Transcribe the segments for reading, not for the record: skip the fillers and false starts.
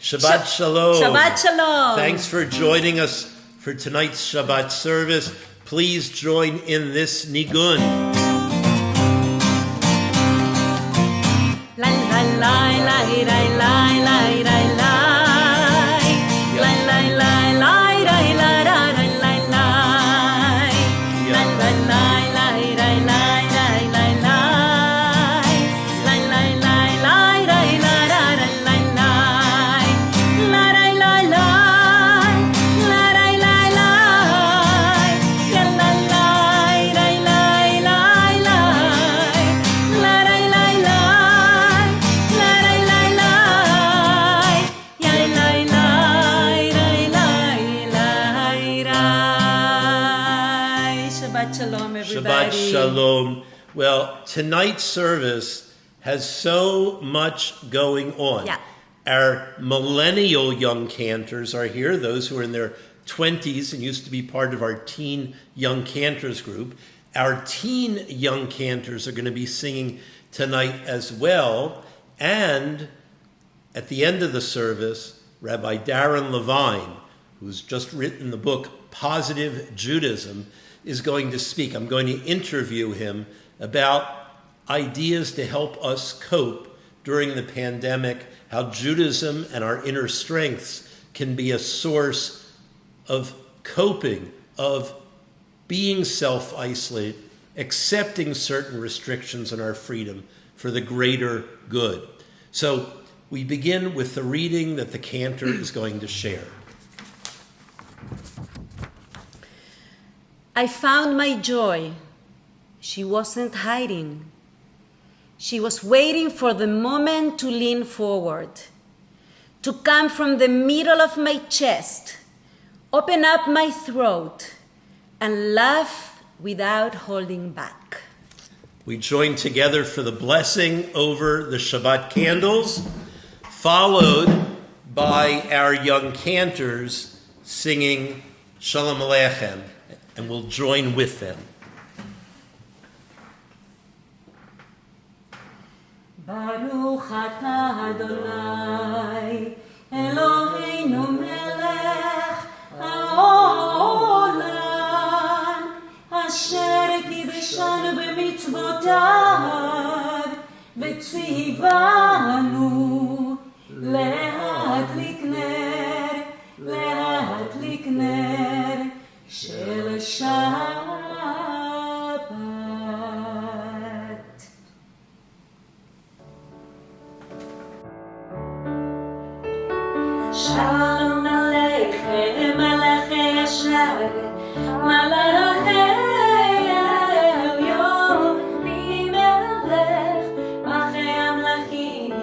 Shabbat Shalom. Shabbat Shalom. Thanks for joining us for tonight's Shabbat service. Please join in this nigun. La la la la la la la la la. La la la la la la la la la. La la la la la la la la la. La la la la la la la la la. La la la la. La la la la. La la la la la la la. La la la la. Shabbat Shalom, everybody. Shabbat Shalom. Well, tonight's service has so much going on. Yeah. Our millennial Young Cantors are here, those who are in their 20s and used to be part of our teen Young Cantors group. Our teen Young Cantors are going to be singing tonight as well. And at the end of the service, Rabbi Levine, who's just written the book Positive Judaism, is going to speak. I'm going to interview him about ideas to help us cope during the pandemic, how Judaism and our inner strengths can be a source of coping, of being self-isolated, accepting certain restrictions on our freedom for the greater good. So we begin with the reading that the Cantor is going to share. I found my joy. She wasn't hiding. She was waiting for the moment to lean forward, to come from the middle of my chest, open up my throat, and laugh without holding back. We join together for the blessing over the Shabbat candles, followed by our Young Cantors singing Shalom Aleichem, and we'll join with them. Baruch atah Adonai, Eloheinu melech haolam, asher kiddushanu b'mitzvotav, v'tzivanu להדליק נר של שבת. שלום עליכם מלאכי השרת, מלאכי העליון, ממלך מלכי המלכים,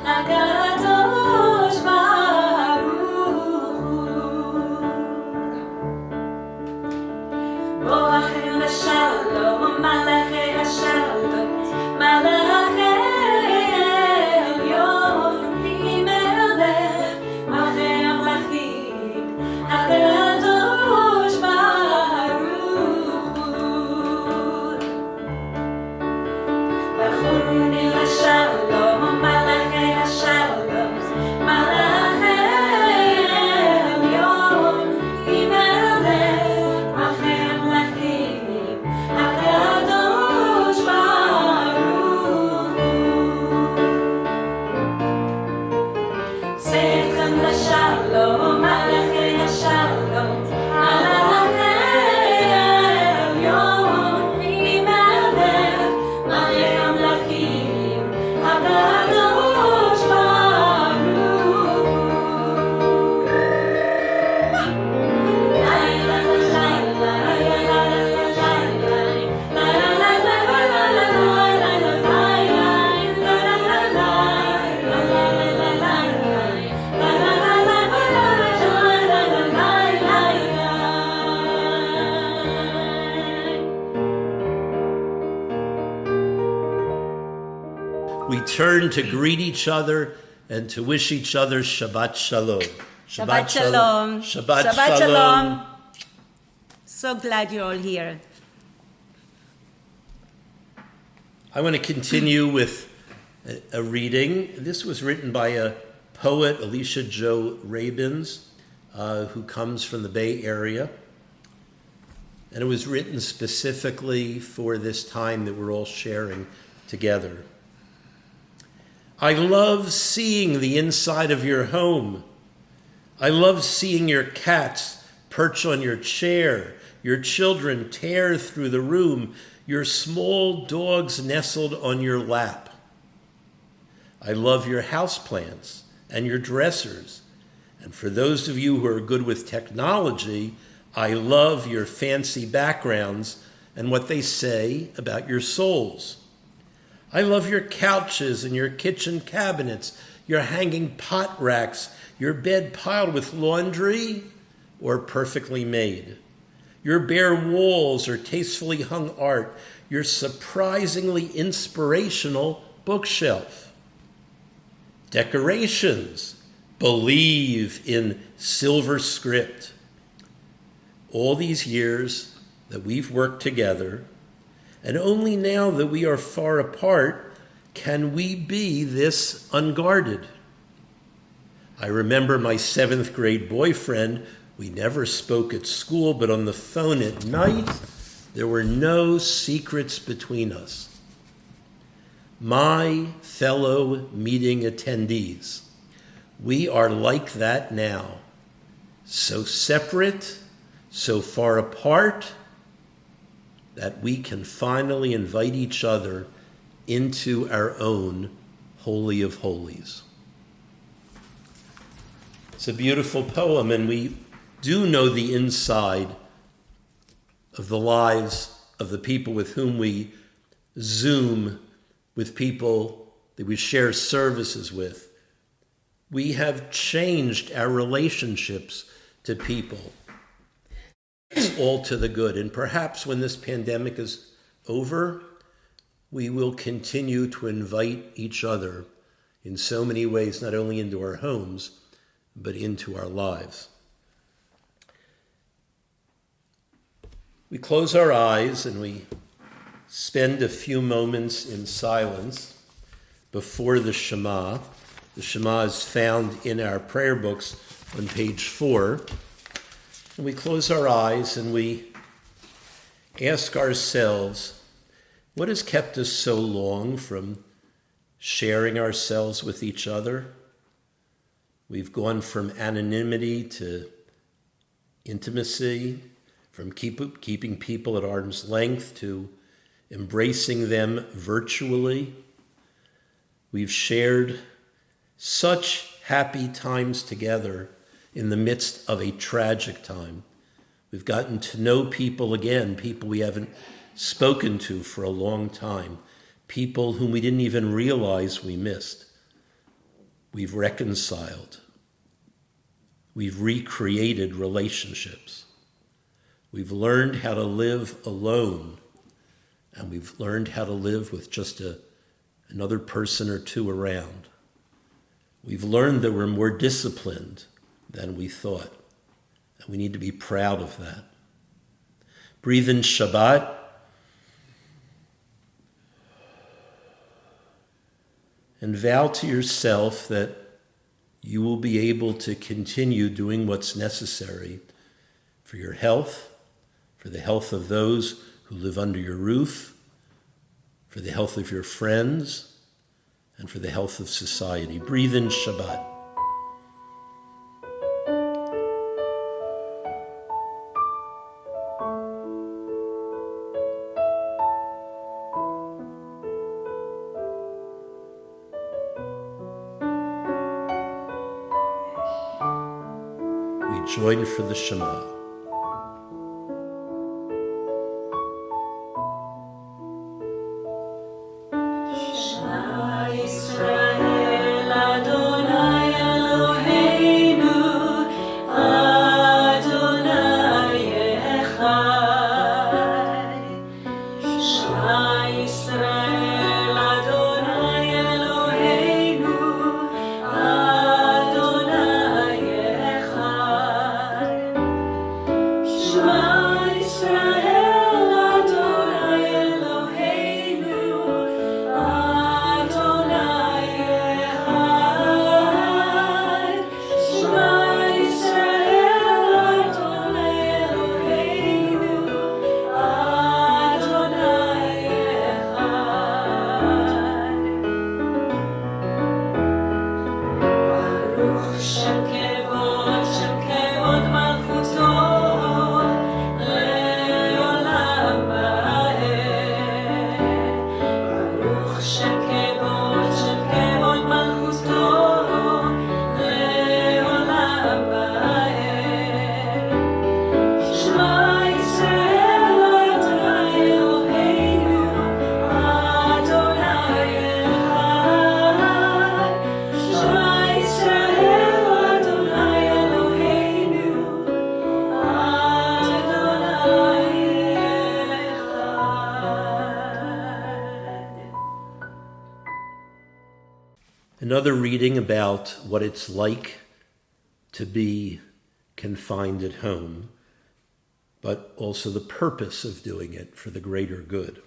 הקדוש ברוך הוא. בואכם לשלום, מלאכי השלום, מלאכי העליון, ממלך מלכי המלכים, הקדוש ברוך הוא. ברכוני לשלום, מלאכי השלום, מלאכי העליון, ממלך מלכי המלכים, הקדוש ברוך הוא. צאתם לשלום, מלאכי השלום, מלאכי העליון, ממלך מלכי המלכים, הקדוש ברוך הוא. לילה We turn to greet each other and to wish each other Shabbat Shalom. Shabbat Shalom. Shabbat Shabbat Shalom. Shalom. So glad you're all here. I want to continue with a reading. This was written by a poet Alicia Jo Rabins, who comes from the Bay Area. And it was written specifically for this time that we're all sharing together. I love seeing the inside of your home. I love seeing your cats perch on your chair, your children tear through the room, your small dogs nestled on your lap. I love your houseplants and your dressers. And for those of you who are good with technology, I love your fancy backgrounds and what they say about your souls. I love your couches and your kitchen cabinets, your hanging pot racks, your bed piled with laundry or perfectly made, your bare walls or tastefully hung art, your surprisingly inspirational bookshelf. Decorations, believe in silver script. All these years that we've worked together, and only now that we are far apart, can we be this unguarded. I remember my 7th grade boyfriend. We never spoke at school, but on the phone at night, there were no secrets between us. My fellow meeting attendees, we are like that now, so separate, so far apart, that we can finally invite each other into our own Holy of Holies. It's a beautiful poem, and we do know the inside of the lives of the people with whom we Zoom, with people that we share services with. We have changed our relationships to people. It's all to the good. And perhaps when this pandemic is over, we will continue to invite each other in so many ways, not only into our homes, but into our lives. We close our eyes and we spend a few moments in silence before the Shema. The Shema is found in our prayer books on page 4. And we close our eyes and we ask ourselves, what has kept us so long from sharing ourselves with each other? We've gone from anonymity to intimacy, from keeping people at arm's length to embracing them virtually. We've shared such happy times together in the midst of a tragic time. We've gotten to know people again, people we haven't spoken to for a long time, people whom we didn't even realize we missed. We've reconciled. We've recreated relationships. We've learned how to live alone, and we've learned how to live with just another person or two around. We've learned that we're more disciplined than we thought, and we need to be proud of that. Breathe in Shabbat. And vow to yourself that you will be able to continue doing what's necessary for your health, for the health of those who live under your roof, for the health of your friends, and for the health of society. Breathe in Shabbat. We join for the Shema. Another reading about what it's like to be confined at home, but also the purpose of doing it for the greater good.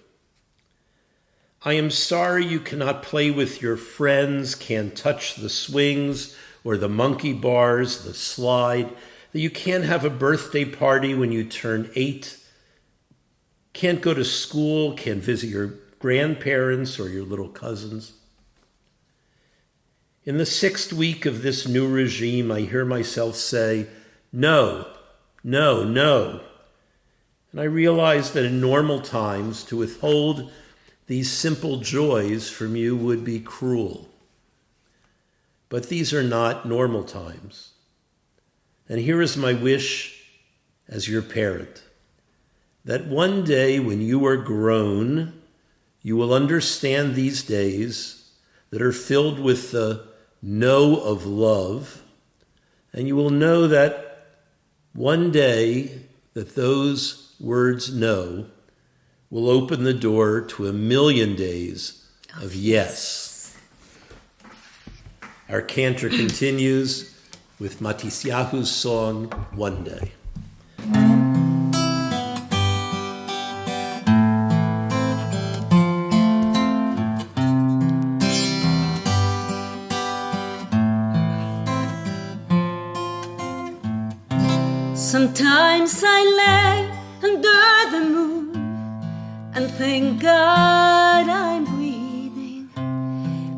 I am sorry you cannot play with your friends, can't touch the swings or the monkey bars, the slide, that you can't have a birthday party when you turn 8, can't go to school, can't visit your grandparents or your little cousins. In the 6th week of this new regime, I hear myself say, no, no, no. And I realize that in normal times, to withhold these simple joys from you would be cruel. But these are not normal times. And here is my wish as your parent, that one day when you are grown, you will understand these days that are filled with the know of love, and you will know that one day that those words know will open the door to 1,000,000 days of yes. Our Cantor continues with Matisyahu's song, One Day. Sometimes I lay under the moon and thank God I'm breathing.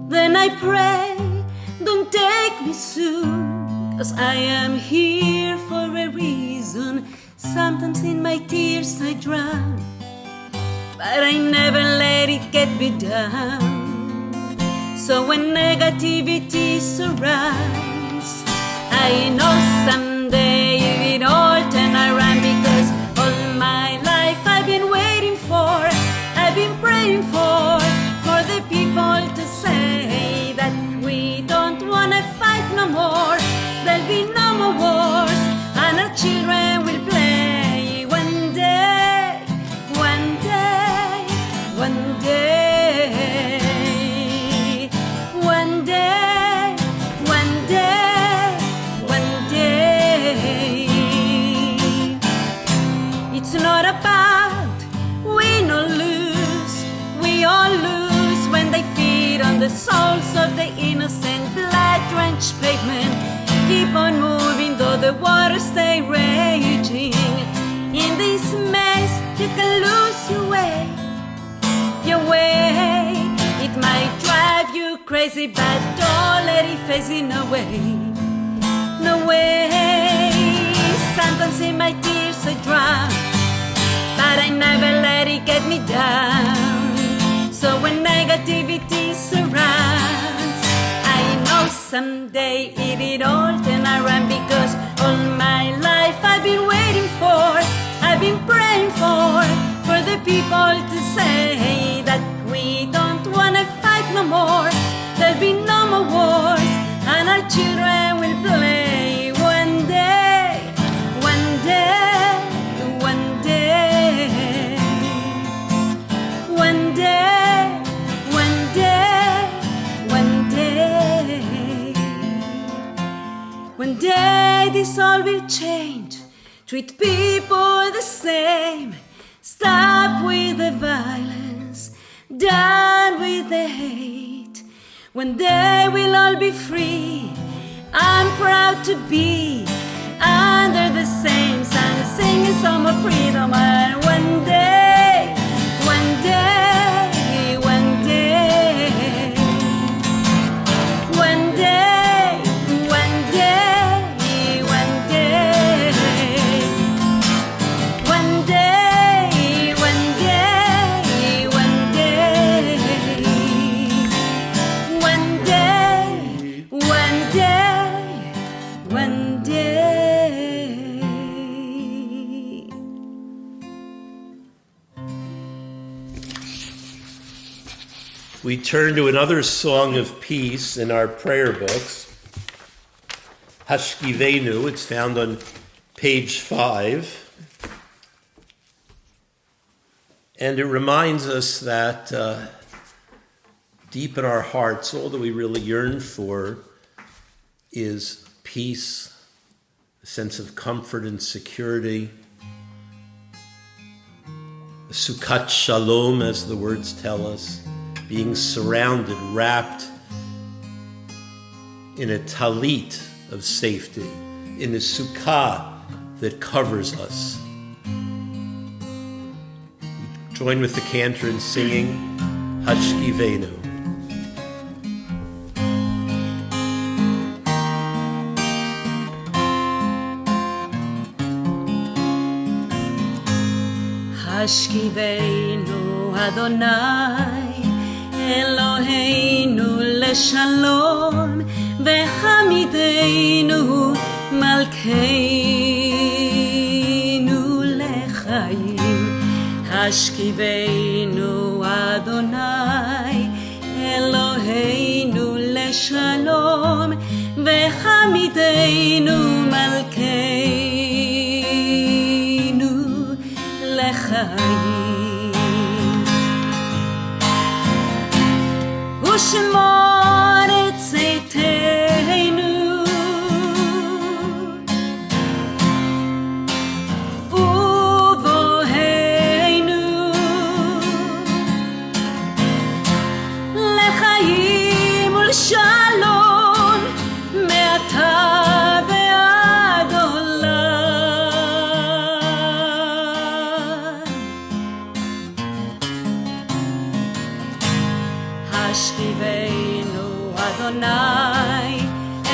Then I pray, don't take me soon, 'cause I am here for a reason. Sometimes in my tears I drown, but I never let it get me down. So when negativity surrounds, I know someday it all turn around, because all my life I've been waiting for, I've been praying for the people to say that we don't wanna fight no more, there'll be no more wars, and our children will play one day, one day, one day, one day, one day, one day. It's not about win or lose, we all lose when they feed on the souls of the innocent, blood-drenched pavement. Keep on moving though the waters stay raging. In this mess you can lose your way, your way. It might drive you crazy, but don't let it face you, no way, no way. Sometimes in my tears I drown, but I never let it get me down. So when negativity surrounds, I know someday it all turn around, because all my life I've been waiting for, I've been praying for the people to say that we don't wanna fight no more, there'll be no more wars, and our children will play one day, one day, one day, one day, one day, one day. One day this all will change, treat people the same, stop with the violence, done with the hate. One day we'll all be free, I'm proud to be under the same sun, singing song of freedom. And one day, one day, one day, one day, one day, we turn to another song of peace in our prayer books, Hashkivenu. It's found on page 5. And it reminds us that deep in our hearts, all that we really yearn for is peace, a sense of comfort and security, a Sukkat Shalom, as the words tell us, being surrounded, wrapped in a talit of safety, in a sukkah that covers us. We join with the Cantor in singing Hashkivenu. Hashkivenu Adonai Eloheinu leshalom V'hamidenu malkeinu lechayim Hashkivenu Adonai Eloheinu leshalom V'hamidenu malkeinu lechayim Ushmor et zeiteinu Uvoheinu Lechayim ulshalom Me'ata ve'ad olam Hashkivenu Adonai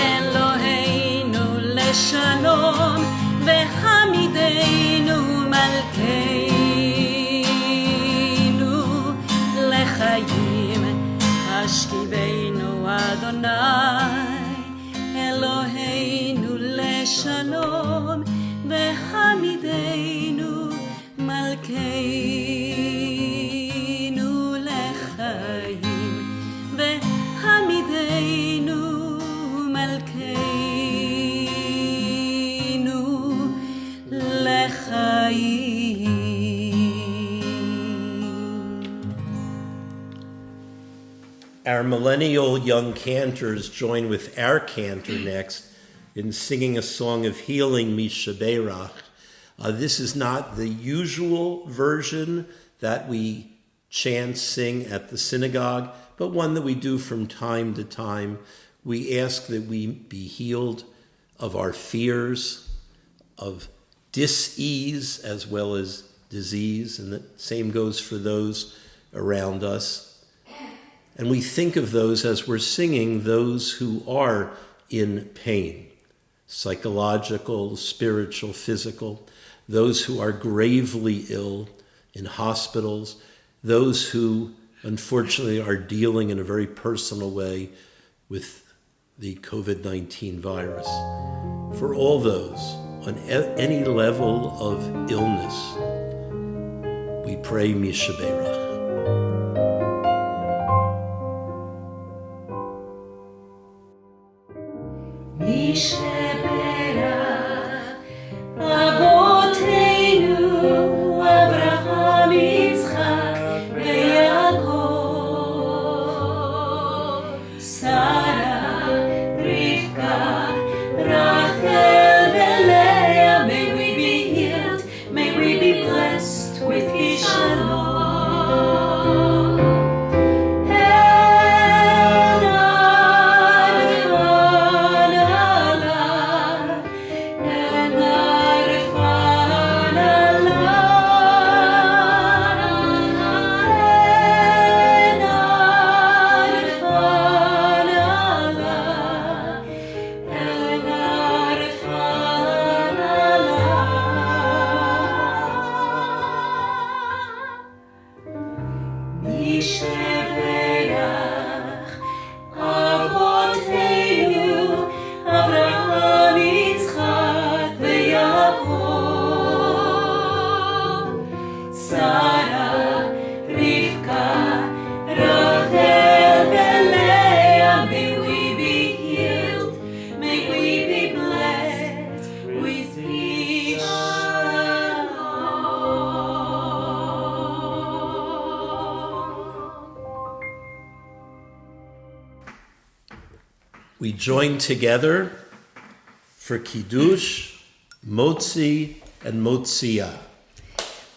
Eloheinu leshalom V'hamidenu malkeinu lechayim Hashkivenu Adonai Eloheinu leshalom V'hamidenu malkeinu lechayim V'hamidenu malkeinu lechayim. Our millennial young cantors join with our cantor next in singing a song of healing, Mishaberach. This is not the usual version that we chant, sing at the synagogue, but one that we do from time to time. We ask that we be healed of our fears, of dis-ease as well as disease, and the same goes for those around us. And we think of those as we're singing, those who are in pain, psychological, spiritual, physical, those who are gravely ill in hospitals, those who unfortunately are dealing in a very personal way with the COVID-19 virus. For all those on any level of illness, we pray Mishaberach. Mishaberach Avoteinu Avraham Yitzchak Yaakov Sarah Rivka Rachel Leah. May we be healed, may we be blessed with His shalom. And Adonai we join together for Kiddush, Motzi, and Motzia.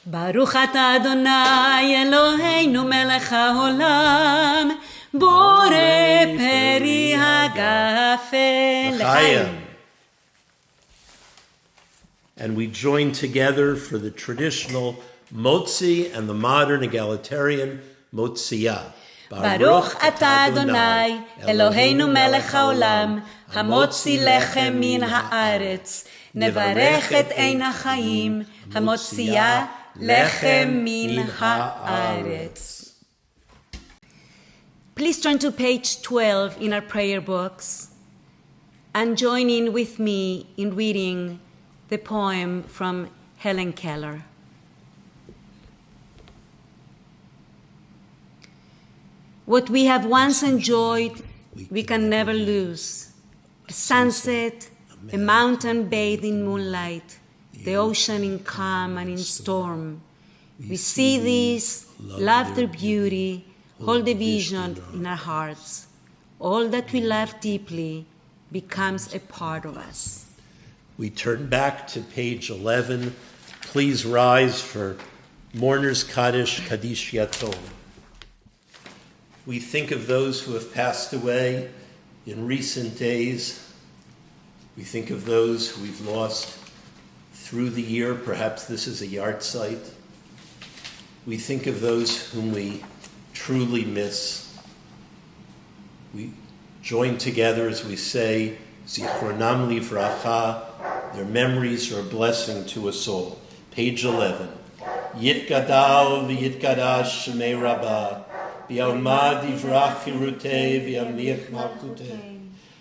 Baruch atah Adonai Eloheinu melech haolam, borei peri hagafen l'chaim. And we join together for the traditional Motzi and the modern egalitarian Motzia. Baruch atah Adonai Eloheinu melech haolam, hamotzi lechem min haaretz, nevarech et ein hachaim, hamotzia lechem min haaretz. Please turn to page 12 in our prayer books and join in with me in reading the poem from Helen Keller. What we have once enjoyed, we can never lose. A sunset, a mountain bathed in moonlight, the ocean in calm and in storm. We see these, love their beauty, hold the vision in our hearts. All that we love deeply becomes a part of us. We turn back to page 11. Please rise for Mourner's Kaddish, Kaddish Yatom. We think of those who have passed away in recent days. We think of those who we've lost through the year. Perhaps this is a yahrzeit. We think of those whom we truly miss. We join together as we say, Zichronam livracha, their memories are a blessing to us all. Page 11. Yitgadal v'yitgadash shemei rabbah, v'yalmad yivrach chirutei v'yamlich malchutei,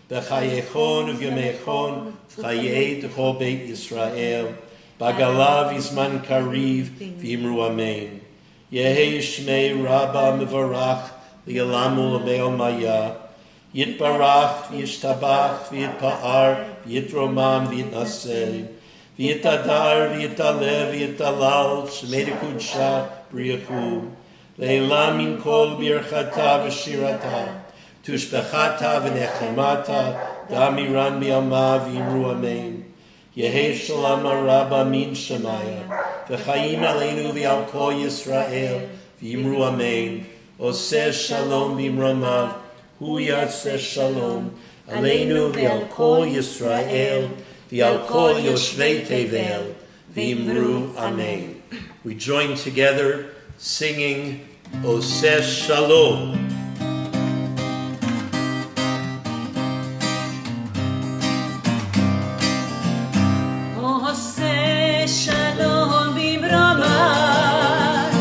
b'chayechon v'yamechon v'chayei d'chol beit Yisrael, b'galav yizman kariv v'imru amen. Yehei shmei rabbah mevarach v'yalamu l'me'ol maya, Yitbarach v'yishtabach v'yitpa'ar v'yitromam v'yitnaseh, v'yitadar v'yitalev v'yitalal shemei d'kudsha b'riachu, le'elam min kol birchata v'shirata, tushbechata v'nechemata, damiran bi'ama v'imru amen. Yehei shalom rabba min shemaya, v'chaim aleinu v'al kol Yisrael v'imru amen. Oseh shalom b'imramav, Hu yaseh shalom, aleinu v'al kol Yisrael, v'al kol yoshvei tevel, v'imru amen. We join together singing Oseh Shalom. Oseh shalom b'imramav,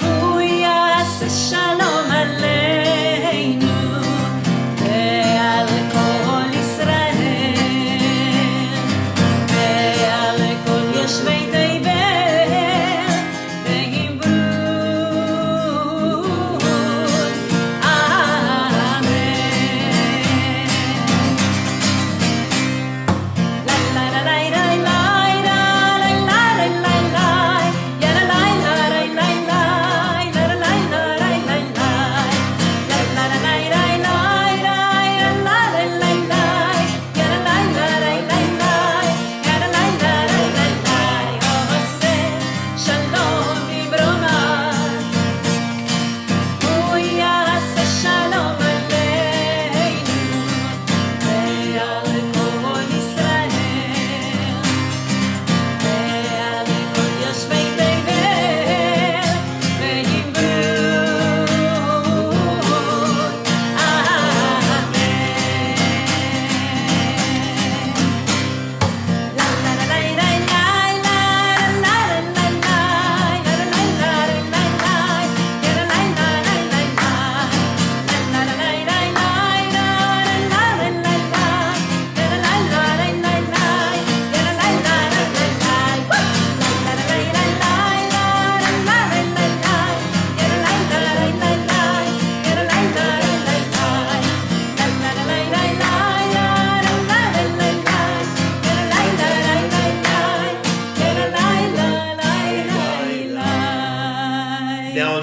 Hu yaseh shalom aleinu, ve'al kol Yisrael, ve'al kol yoshvei tevel, v'imru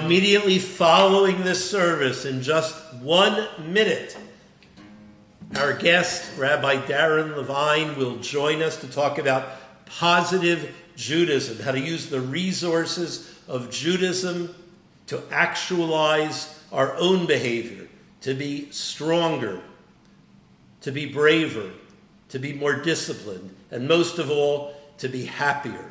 Immediately following this service, in just 1 minute, Our guest, Rabbi Darren Levine, will join us to talk about positive Judaism, how to use the resources of Judaism to actualize our own behavior, to be stronger, to be braver, to be more disciplined, and most of all, to be happier.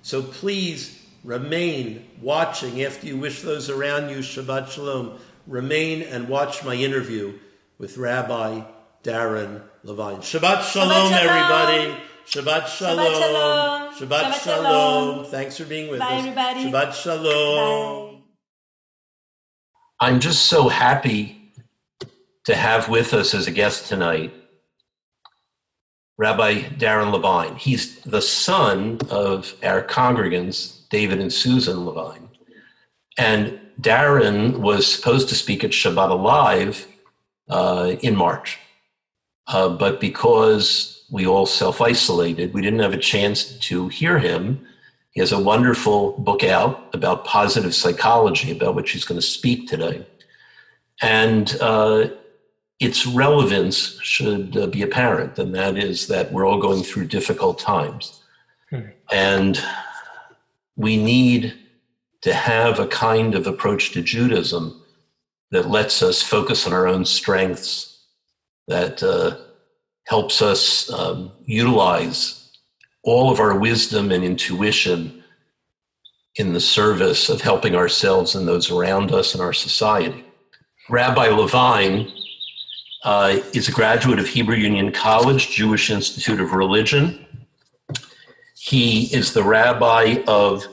So please remain watching. After you wish those around you Shabbat Shalom, remain and watch my interview with Rabbi Darren Levine. Shabbat Shalom, everybody. Shabbat Shalom. Shabbat Shalom. Thanks for being with us. Bye, everybody. Shabbat Shalom. Bye. I'm just so happy to have with us as a guest tonight Rabbi Darren Levine. He's the son of our congregants, David and Susan Levine. And Darren was supposed to speak at Shabbat Alive in March. But because we all self-isolated, we didn't have a chance to hear him. He has a wonderful book out about positive psychology, about which he's going to speak today. And its relevance should be apparent, and that is that we're all going through difficult times. And we need to have a kind of approach to Judaism that lets us focus on our own strengths, that helps us utilize all of our wisdom and intuition in the service of helping ourselves and those around us in our society. Rabbi Levine is a graduate of Hebrew Union College, Jewish Institute of Religion. He is the rabbi of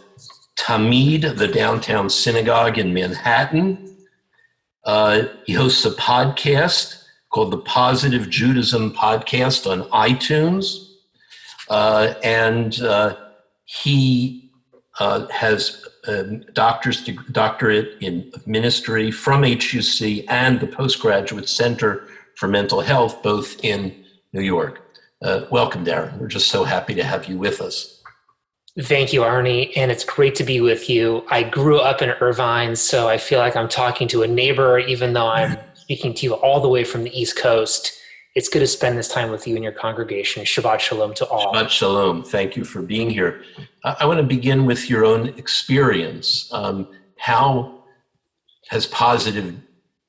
Tamid, the downtown synagogue in Manhattan. He hosts a podcast called the Positive Judaism Podcast on iTunes. And he has a doctorate in ministry from HUC and the Postgraduate Center for Mental Health, both in New York. Welcome, Darren. We're just so happy to have you with us. Thank you, Arnie, and it's great to be with you. I grew up in Irvine, so I feel like I'm talking to a neighbor, even though I'm speaking to you all the way from the East Coast. It's good to spend this time with you and your congregation. Shabbat Shalom to all. Shabbat Shalom. Thank you for being here. I want to begin with your own experience. How has positive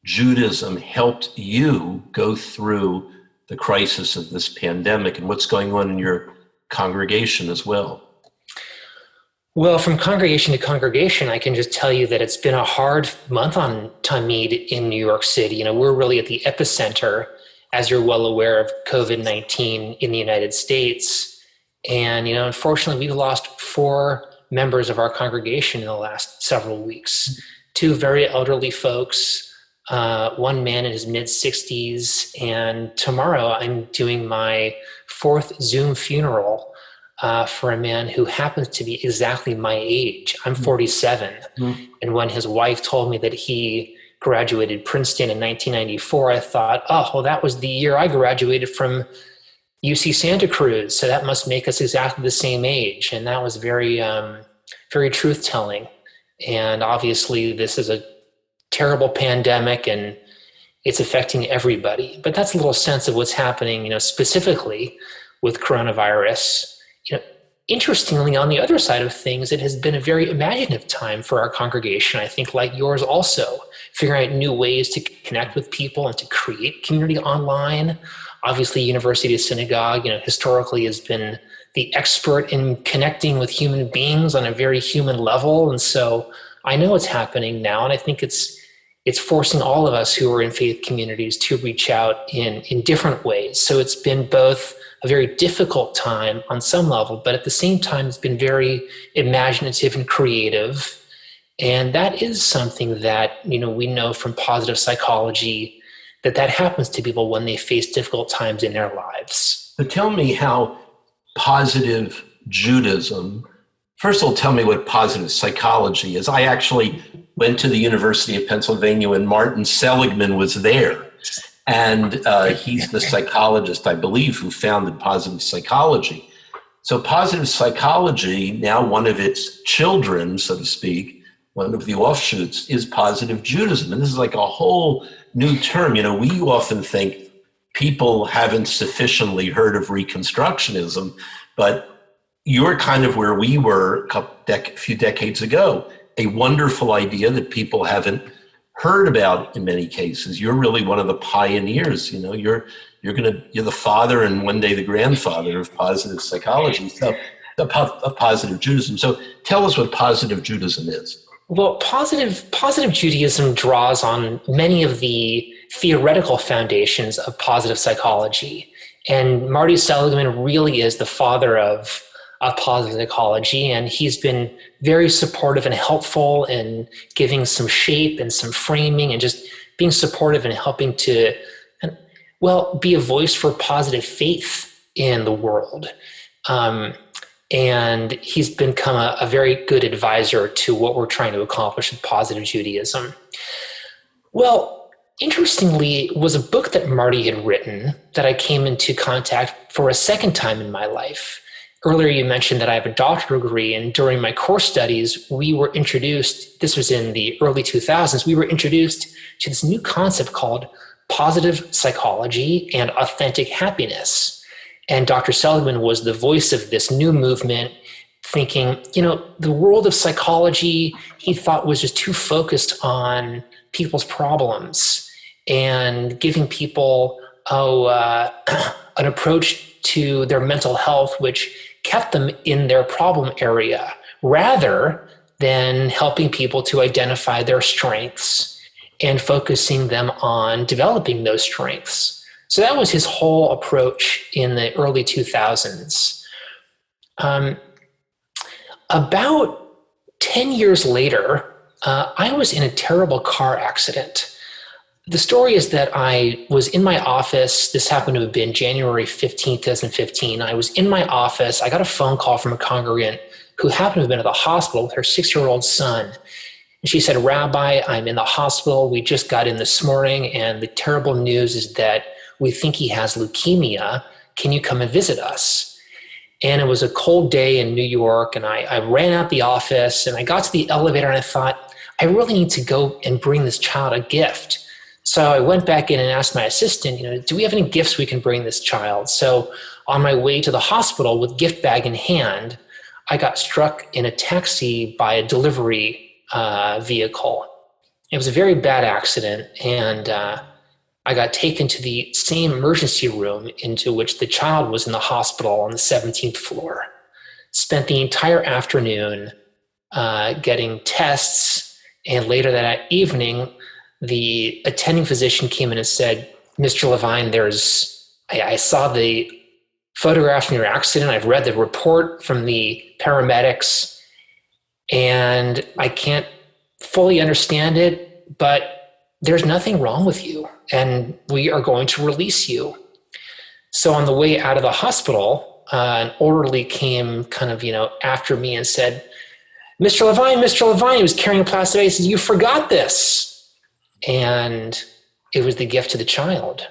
Judaism helped you go through the crisis of this pandemic, and what's going on in your congregation as well? Well, from congregation to congregation, I can just tell you that it's been a hard month on Tamid in New York City. You know, we're really at the epicenter, as you're well aware, of COVID-19 in the United States. And, you know, unfortunately, we've lost 4 members of our congregation in the last several weeks. 2 very elderly folks, one man in his mid-60s, and tomorrow I'm doing my 4th Zoom funeral for a man who happens to be exactly my age. I'm 47. And when his wife told me that he graduated Princeton in 1994, I thought, oh, well, that was the year I graduated from UC Santa Cruz. So that must make us exactly the same age. And that was very, very truth-telling. And obviously this is a terrible pandemic and it's affecting everybody. But that's a little sense of what's happening, you know, specifically with coronavirus. You know, interestingly, on the other side of things, it has been a very imaginative time for our congregation, I think, like yours also, figuring out new ways to connect with people and to create community online. Obviously, University of Synagogue, you know, historically has been the expert in connecting with human beings on a very human level. And so I know it's happening now, and I think it's forcing all of us who are in faith communities to reach out in different ways. So it's been both a very difficult time on some level, but at the same time, it's been very imaginative and creative. And that is something that, you know, we know from positive psychology that happens to people when they face difficult times in their lives. But tell me how positive Judaism, first of all, tell me what positive psychology is. I actually went to the University of Pennsylvania when Martin Seligman was there. And he's the psychologist, I believe, who founded positive psychology. So positive psychology, now one of its children, so to speak, one of the offshoots is positive Judaism. And this is like a whole new term. You know, we often think people haven't sufficiently heard of Reconstructionism, but you're kind of where we were a few decades ago, a wonderful idea that people haven't heard about in many cases. You're really one of the pioneers. You're the father and one day the grandfather of positive psychology, of positive Judaism. So tell us what positive Judaism is. Well, positive Judaism draws on many of the theoretical foundations of positive psychology. And Marty Seligman really is the father of positive psychology, and he's been very supportive and helpful in giving some shape and some framing and just being supportive and helping to, be a voice for positive faith in the world. And he's become a very good advisor to what we're trying to accomplish with positive Judaism. Well, interestingly, was a book that Marty had written that I came into contact for a second time in my life. Earlier, you mentioned that I have a doctoral degree, and during my course studies, we were introduced, this was in the early 2000s, we were introduced to this new concept called positive psychology and authentic happiness. And Dr. Seligman was the voice of this new movement, thinking, the world of psychology, he thought was just too focused on people's problems and giving people an approach to their mental health which kept them in their problem area, rather than helping people to identify their strengths and focusing them on developing those strengths. So that was his whole approach in the early 2000s. About 10 years later, I was in a terrible car accident. The story is that I was in my office. This happened to have been January 15th, 2015. I was in my office. I got a phone call from a congregant who happened to have been at the hospital with her 6-year-old son. And she said, "Rabbi, I'm in the hospital. We just got in this morning, and the terrible news is that we think he has leukemia. Can you come and visit us?" And it was a cold day in New York, and I ran out the office, and I got to the elevator, and I thought, I really need to go and bring this child a gift. So I went back in and asked my assistant, do we have any gifts we can bring this child? So on my way to the hospital with gift bag in hand, I got struck in a taxi by a delivery vehicle. It was a very bad accident, and I got taken to the same emergency room into which the child was in the hospital on the 17th floor. Spent the entire afternoon getting tests, and later that evening, the attending physician came in and said, "Mr. Levine, I saw the photograph from your accident. I've read the report from the paramedics, and I can't fully understand it, but there's nothing wrong with you, and we are going to release you." So on the way out of the hospital, an orderly came after me and said, Mr. Levine, he was carrying a plastic bag. He said, "You forgot this." And it was the gift to the child.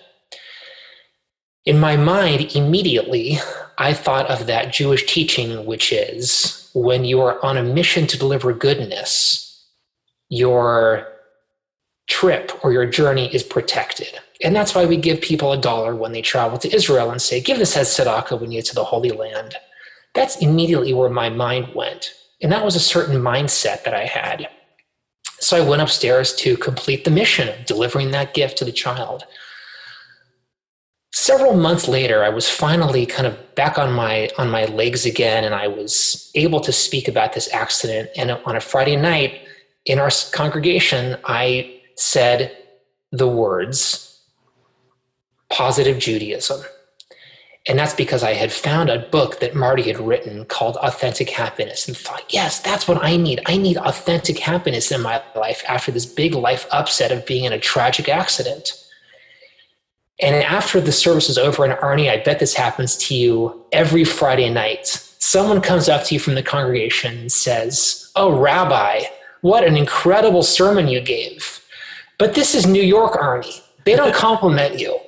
In my mind, immediately, I thought of that Jewish teaching, which is when you are on a mission to deliver goodness, your trip or your journey is protected. And that's why we give people $1 when they travel to Israel and say, "Give this as tzedakah when you get to the Holy Land." That's immediately where my mind went. And that was a certain mindset that I had. So I went upstairs to complete the mission of delivering that gift to the child. Several months later, I was finally kind of back on my legs again, and I was able to speak about this accident. And on a Friday night in our congregation, I said the words, "Positive Judaism." And that's because I had found a book that Marty had written called Authentic Happiness, and thought, yes, that's what I need. I need authentic happiness in my life after this big life upset of being in a tragic accident. And after the service was over, and Arnie, I bet this happens to you every Friday night, someone comes up to you from the congregation and says, "Oh, Rabbi, what an incredible sermon you gave. But this is New York, Arnie. They don't compliment you."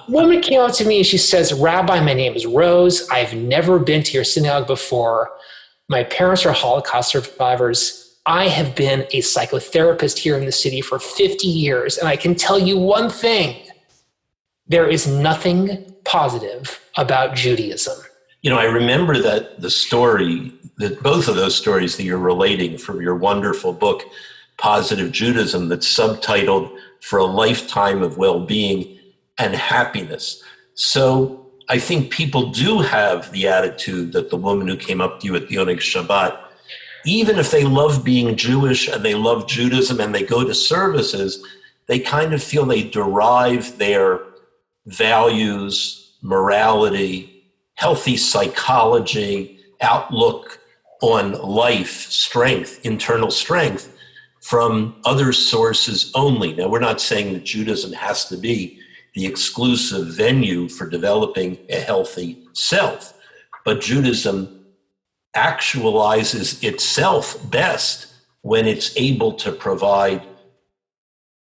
Woman came up to me and she says, "Rabbi, my name is Rose. I've never been to your synagogue before. My parents are Holocaust survivors. I have been a psychotherapist here in the city for 50 years, and I can tell you one thing. There is nothing positive about Judaism. I remember that both of those stories that you're relating from your wonderful book, Positive Judaism, that's subtitled For a Lifetime of Well-Being and Happiness. So I think people do have the attitude that the woman who came up to you at the Oneg Shabbat, even if they love being Jewish and they love Judaism and they go to services, they kind of feel they derive their values, morality, healthy psychology, outlook on life, strength, internal strength from other sources only. Now, we're not saying that Judaism has to be the exclusive venue for developing a healthy self, but Judaism actualizes itself best when it's able to provide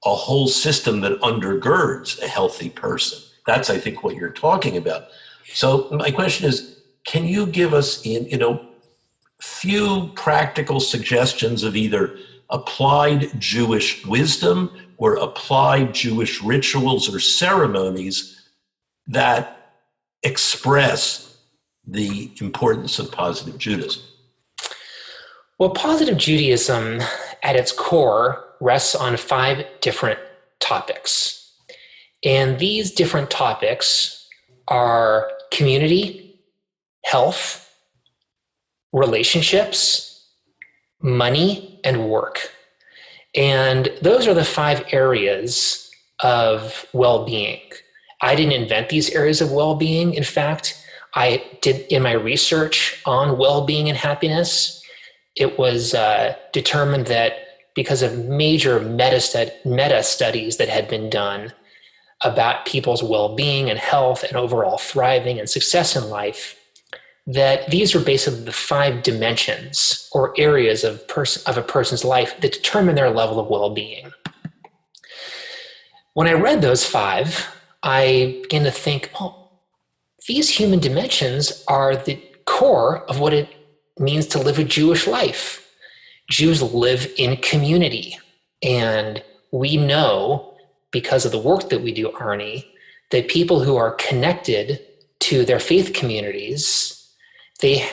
a whole system that undergirds a healthy person. That's, I think, what you're talking about. So my question is, can you give us, few practical suggestions of either applied Jewish wisdom or applied Jewish rituals or ceremonies that express the importance of positive Judaism? Well, positive Judaism at its core rests on 5 different topics. And these different topics are community, health, relationships, money, and work. And those are the 5 areas of well-being. I didn't invent these areas of well-being. In fact, I did in my research on well-being and happiness, it was determined that because of major meta studies that had been done about people's well-being and health and overall thriving and success in life, that these are basically the 5 dimensions or areas of a person's life that determine their level of well-being. When I read those 5, I began to think, these human dimensions are the core of what it means to live a Jewish life. Jews live in community, and we know, because of the work that we do, Arnie, that people who are connected to their faith communities, they,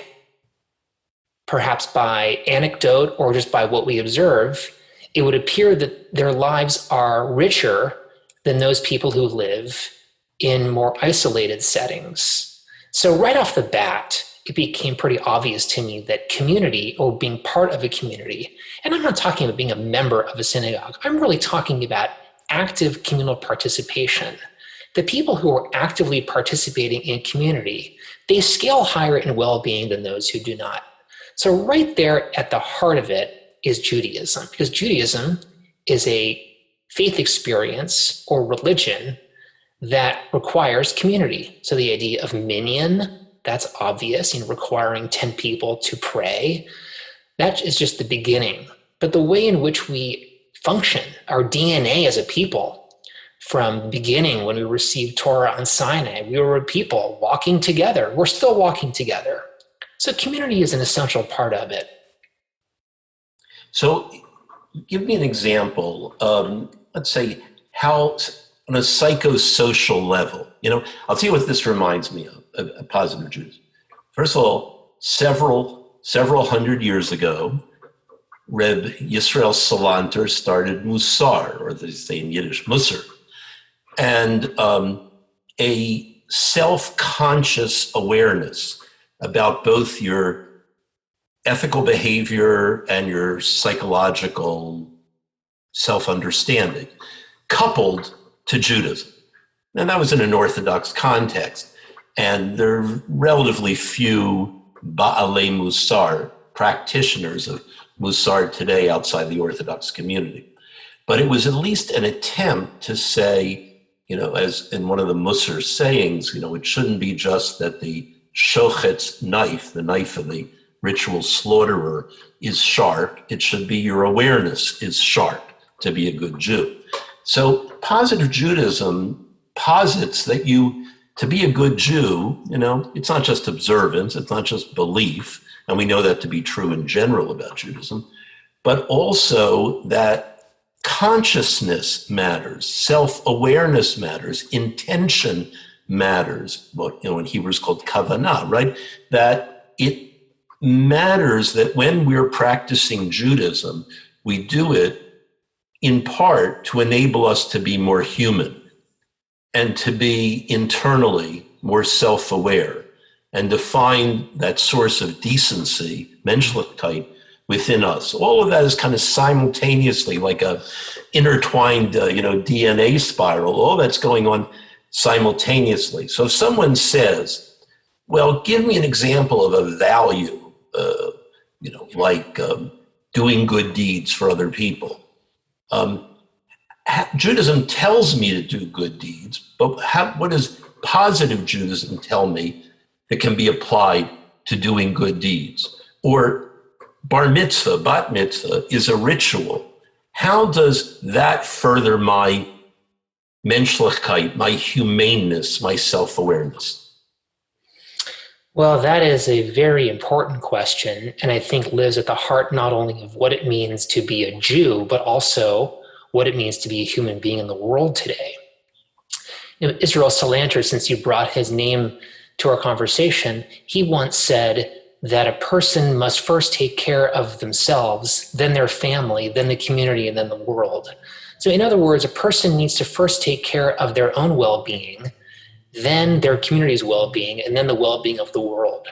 perhaps by anecdote or just by what we observe, it would appear that their lives are richer than those people who live in more isolated settings. So right off the bat, it became pretty obvious to me that community, or being part of a community, and I'm not talking about being a member of a synagogue, I'm really talking about active communal participation. The people who are actively participating in community, they scale higher in well-being than those who do not. So right there at the heart of it is Judaism, because Judaism is a faith experience or religion that requires community. So the idea of minyan, that's obvious, requiring 10 people to pray, that is just the beginning. But the way in which we function, our DNA as a people, from beginning when we received Torah on Sinai, we were a people walking together. We're still walking together. So community is an essential part of it. So give me an example. Let's say how, on a psychosocial level, I'll tell you what this reminds me of, a positive Judaism. First of all, several hundred years ago, Reb Yisrael Salanter started Musar, or they say in Yiddish, Musar, and a self-conscious awareness about both your ethical behavior and your psychological self-understanding, coupled to Judaism. And that was in an Orthodox context. And there are relatively few Ba'alei Musar, practitioners of Musar today outside the Orthodox community. But it was at least an attempt to say, as in one of the Musar sayings, it shouldn't be just that the shochet's knife, the knife of the ritual slaughterer, is sharp. It should be your awareness is sharp to be a good Jew. So positive Judaism posits that to be a good Jew, it's not just observance, it's not just belief, and we know that to be true in general about Judaism, but also that consciousness matters, self-awareness matters, intention matters, what in Hebrew is called kavanah, right? That it matters that when we're practicing Judaism, we do it in part to enable us to be more human and to be internally more self-aware and to find that source of decency, Menschlichkeit, within us. All of that is kind of simultaneously like a intertwined, DNA spiral. All that's going on simultaneously. So if someone says, well, give me an example of a value, like doing good deeds for other people. Judaism tells me to do good deeds, but what does positive Judaism tell me that can be applied to doing good deeds? Or bar mitzvah, bat mitzvah is a ritual. How does that further my Menschlichkeit, my humaneness, my self-awareness? Well, that is a very important question, and I think lives at the heart not only of what it means to be a Jew, but also what it means to be a human being in the world today. Israel Salanter, since you brought his name to our conversation, he once said that a person must first take care of themselves, then their family, then the community, and then the world. So in other words, a person needs to first take care of their own well-being, then their community's well-being, and then the well-being of the world.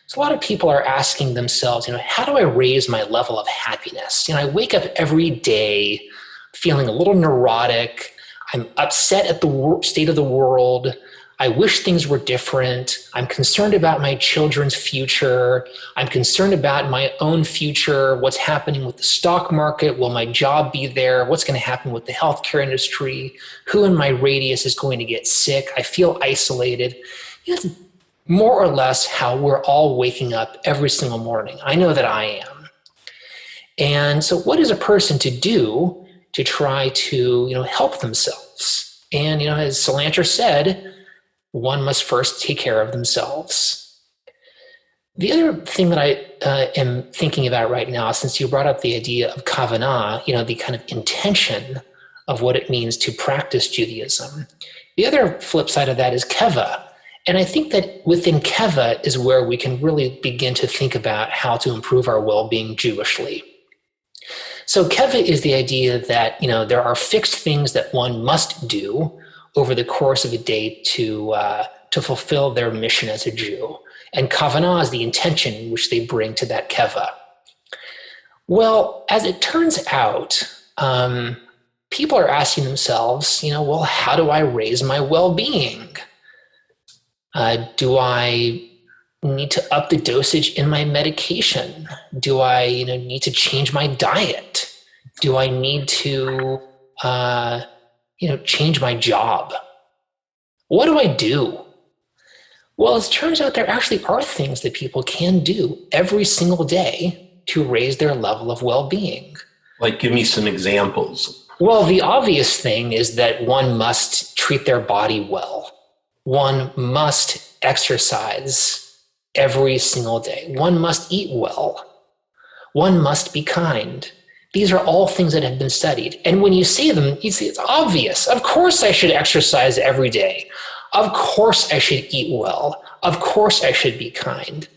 So a lot of people are asking themselves, how do I raise my level of happiness? I wake up every day feeling a little neurotic. I'm upset at the state of the world. I wish things were different. I'm concerned about my children's future. I'm concerned about my own future. What's happening with the stock market? Will my job be there? What's going to happen with the healthcare industry? Who in my radius is going to get sick? I feel isolated. It's more or less how we're all waking up every single morning. I know that I am. And so what is a person to do to try to, help themselves? And, as Salanter said, one must first take care of themselves. The other thing that I am thinking about right now, since you brought up the idea of kavanah, the kind of intention of what it means to practice Judaism. The other flip side of that is keva. And I think that within keva is where we can really begin to think about how to improve our well-being Jewishly. So keva is the idea that, there are fixed things that one must do over the course of a day to fulfill their mission as a Jew. And kavanah is the intention which they bring to that keva. Well, as it turns out, people are asking themselves, well, how do I raise my well-being? Do I need to up the dosage in my medication? Do I need to change my diet? Do I need to change my job? What do I do? Well, it turns out there actually are things that people can do every single day to raise their level of well-being. Like, give me some examples. Well, the obvious thing is that one must treat their body well. One must exercise every single day. One must eat well. One must be kind. These are all things that have been studied. And when you see them, you see it's obvious. Of course I should exercise every day. Of course I should eat well. Of course I should be kind.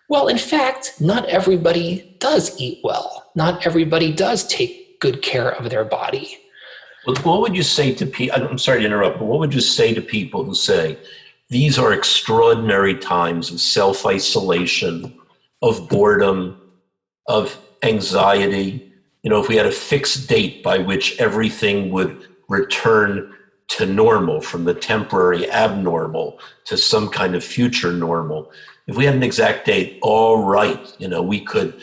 Well, in fact, not everybody does eat well. Not everybody does take good care of their body. Well, what would you say to people? I'm sorry to interrupt, but what would you say to people who say, these are extraordinary times of self-isolation, of boredom, of anxiety? If we had a fixed date by which everything would return to normal, from the temporary abnormal to some kind of future normal, if we had an exact date, all right, we could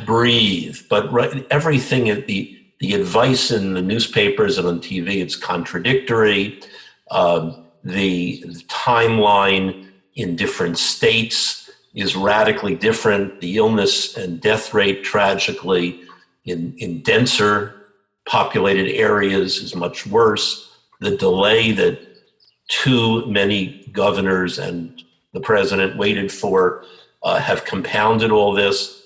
breathe. But everything, the advice in the newspapers and on TV, it's contradictory. The timeline in different states is radically different. The illness and death rate, tragically, in denser populated areas is much worse. The delay that too many governors and the president waited for have compounded all this.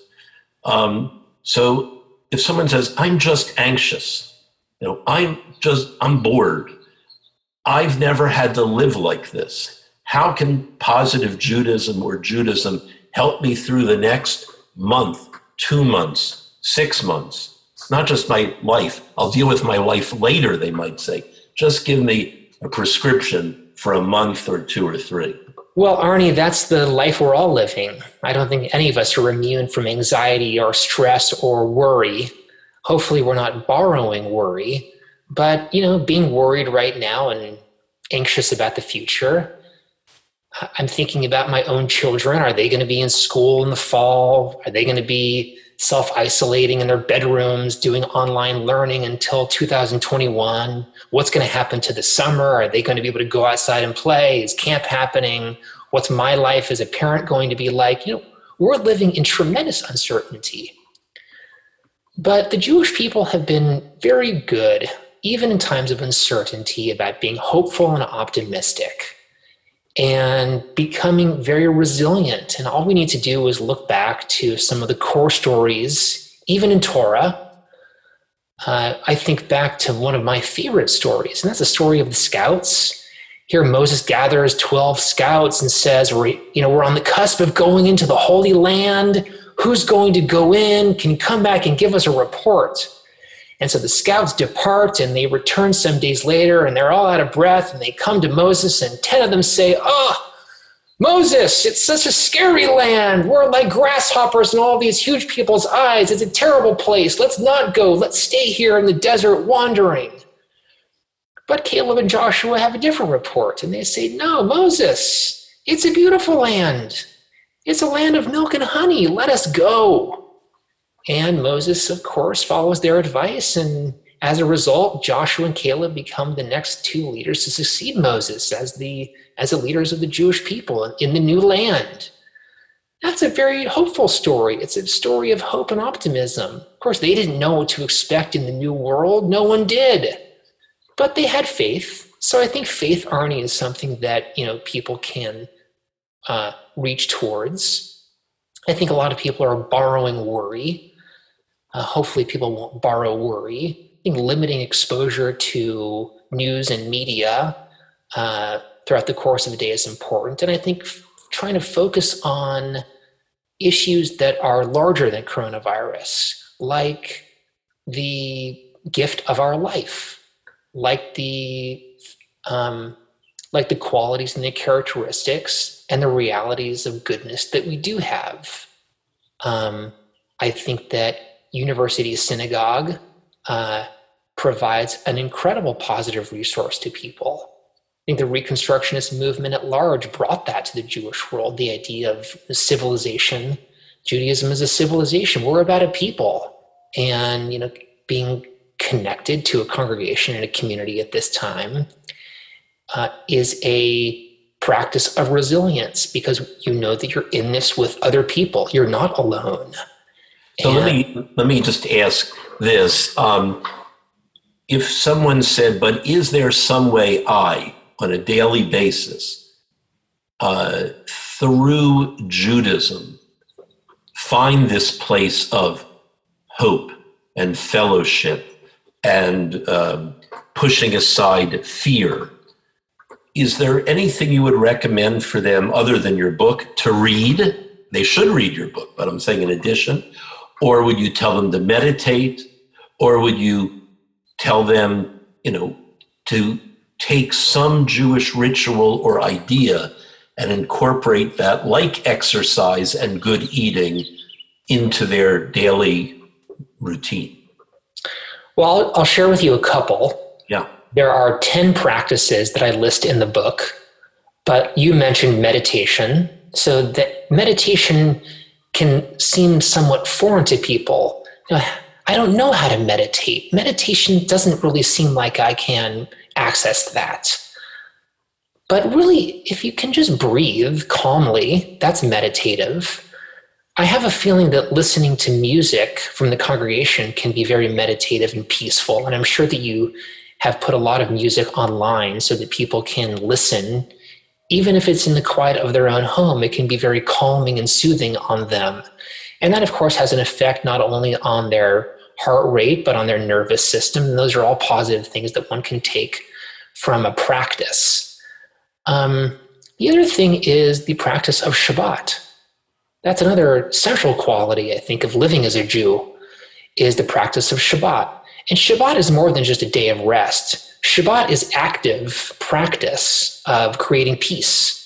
So if someone says, I'm just anxious, I'm bored, I've never had to live like this, how can positive Judaism or Judaism help me through the next month, 2 months, 6 months? Not just my life. I'll deal with my life later, they might say. Just give me a prescription for a month or 2 or 3. Well, Arnie, that's the life we're all living. I don't think any of us are immune from anxiety or stress or worry. Hopefully we're not borrowing worry, but, being worried right now and anxious about the future. I'm thinking about my own children. Are they going to be in school in the fall? Are they going to be self-isolating in their bedrooms, doing online learning until 2021? What's going to happen to the summer? Are they going to be able to go outside and play? Is camp happening? What's my life as a parent going to be like? We're living in tremendous uncertainty. But the Jewish people have been very good, even in times of uncertainty, about being hopeful and optimistic and becoming very resilient. And all we need to do is look back to some of the core stories, even in Torah. I think back to one of my favorite stories, and that's the story of the scouts. Here Moses gathers 12 scouts and says, we're on the cusp of going into the Holy Land. Who's going to go in? Can you come back and give us a report? And so the scouts depart and they return some days later and they're all out of breath and they come to Moses and 10 of them say, "Oh, Moses, it's such a scary land. We're like grasshoppers in all these huge people's eyes. It's a terrible place. Let's not go. Let's stay here in the desert wandering." But Caleb and Joshua have a different report and they say, "No, Moses, it's a beautiful land. It's a land of milk and honey. Let us go." And Moses, of course, follows their advice. And as a result, Joshua and Caleb become the next 2 leaders to succeed Moses as the leaders of the Jewish people in the new land. That's a very hopeful story. It's a story of hope and optimism. Of course, they didn't know what to expect in the new world. No one did. But they had faith. So I think faith, Arnie, is something that, people can reach towards. I think a lot of people are borrowing worry. Hopefully people won't borrow worry. I think limiting exposure to news and media throughout the course of the day is important. And I think trying to focus on issues that are larger than coronavirus, like the gift of our life, like the qualities and the characteristics and the realities of goodness that we do have. I think that University Synagogue provides an incredible positive resource to people. I think the Reconstructionist movement at large brought that to the Jewish world, the idea of the civilization. Judaism is a civilization. We're about a people. And, being connected to a congregation and a community at this time is a practice of resilience because you know that you're in this with other people. You're not alone. So let me just ask this. If someone said, but is there some way I, on a daily basis, through Judaism, find this place of hope and fellowship and pushing aside fear, is there anything you would recommend for them other than your book to read? They should read your book, but I'm saying in addition. Or would you tell them to meditate? Or would you tell them, to take some Jewish ritual or idea and incorporate that, like exercise and good eating, into their daily routine? Well, I'll share with you a couple. Yeah. There are 10 practices that I list in the book, but you mentioned meditation. So that meditation can seem somewhat foreign to people. I don't know how to meditate. Meditation doesn't really seem like I can access that. But really, if you can just breathe calmly, that's meditative. I have a feeling that listening to music from the congregation can be very meditative and peaceful. And I'm sure that you have put a lot of music online so that people can listen. Even if it's in the quiet of their own home, it can be very calming and soothing on them. And that, of course, has an effect not only on their heart rate, but on their nervous system. And those are all positive things that one can take from a practice. The other thing is the practice of Shabbat. That's another central quality, I think, of living as a Jew, is the practice of Shabbat. And Shabbat is more than just a day of rest. Shabbat is active practice of creating peace.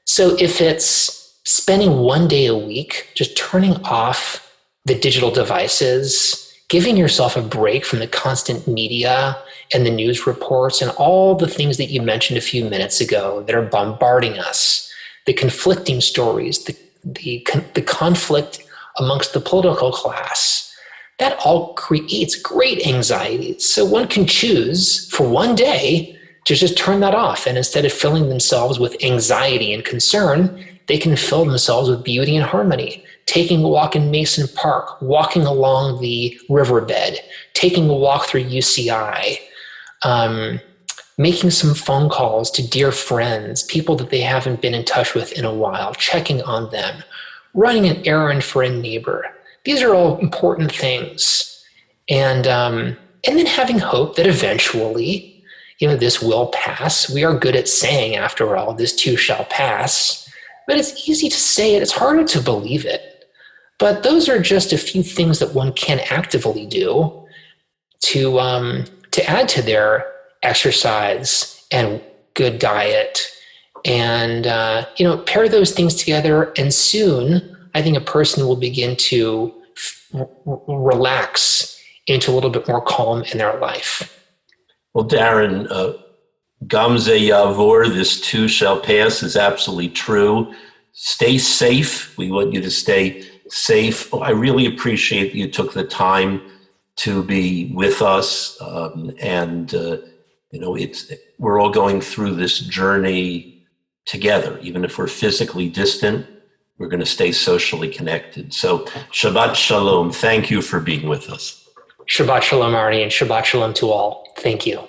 So if it's spending one day a week just turning off the digital devices, giving yourself a break from the constant media and the news reports and all the things that you mentioned a few minutes ago that are bombarding us, the conflicting stories, the conflict amongst the political class, that all creates great anxiety. So one can choose for one day to just turn that off. And instead of filling themselves with anxiety and concern, they can fill themselves with beauty and harmony. Taking a walk in Mason Park, walking along the riverbed, taking a walk through UCI, making some phone calls to dear friends, people that they haven't been in touch with in a while, checking on them, running an errand for a neighbor. These are all important things. And then having hope that eventually, this will pass. We are good at saying, after all, this too shall pass. But it's easy to say it. It's harder to believe it. But those are just a few things that one can actively do to add to their exercise and good diet. And, pair those things together. And soon, I think a person will begin to relax into a little bit more calm in their life. Well, Darren, Gamze Yavor, this too shall pass, is absolutely true. Stay safe. We want you to stay safe. I really appreciate that you took the time to be with us. We're all going through this journey together. Even if we're physically distant, we're going to stay socially connected. So Shabbat Shalom. Thank you for being with us. Shabbat Shalom, Arnie, and Shabbat Shalom to all. Thank you.